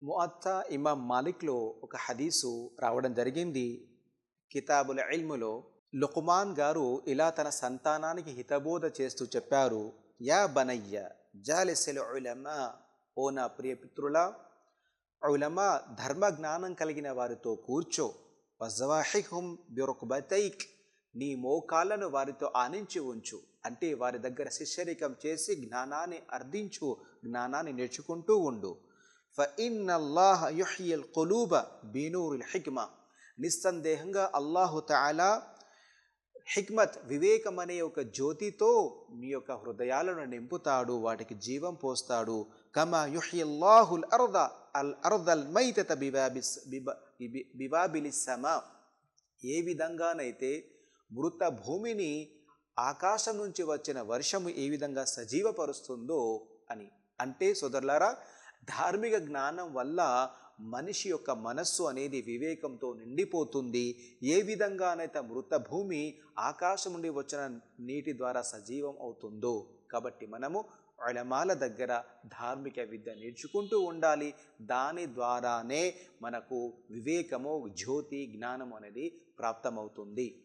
ముఅత్తా ఇమాం మాలిక్లో ఒక హదీసు రావడం జరిగింది. కితాబుల్ ఇల్ములో లుక్మాన్ గారు ఇలా తన సంతానానికి హితబోధ చేస్తూ చెప్పారు, యా బనయ్య జాలిసిల్ ఉలమా, ఓ నా ప్రియ పితృలా, ఉలమా ధర్మ జ్ఞానం కలిగిన వారితో కూర్చో, వజవాహిహుం బిరుక్బతైక్, నీ మోకాళ్ళను వారితో ఆనించి ఉంచు, అంటే వారి దగ్గర శిష్యరికం చేసి జ్ఞానాన్ని అర్థించు, జ్ఞానాన్ని నేర్చుకుంటూ ఉండు. ఫఇన్నల్లాహ యుహ్యిల్ ఖులూబ బినూరిల్ హిక్మా, నిస్సందేహంగా అల్లాహు తఆలా హిక్మత్ వివేకం అనే ఒక జ్యోతితో మీ యొక్క హృదయాలను నింపుతాడు, వాటికి జీవం పోస్తాడు. కమా యుహ్యిల్లాహుల్ అర్దల్ మైతత బివాబిలిస్ సమా, ఏ విధంగానైతే మృత భూమిని ఆకాశం నుంచి వచ్చిన వర్షము ఏ విధంగా సజీవపరుస్తుందో అని. అంటే సోదరులారా, ధార్మిక జ్ఞానం వల్ల మనిషి యొక్క మనస్సు అనేది వివేకంతో నిండిపోతుంది. ఏ విధంగానైతే మృత భూమి ఆకాశం నుండి వచ్చిన నీటి ద్వారా సజీవం అవుతుందో. కాబట్టి మనము ఉలమాల దగ్గర ధార్మిక విద్య నేర్చుకుంటూ ఉండాలి. దాని ద్వారానే మనకు వివేకము, జ్యోతి, జ్ఞానం అనేది ప్రాప్తమవుతుంది.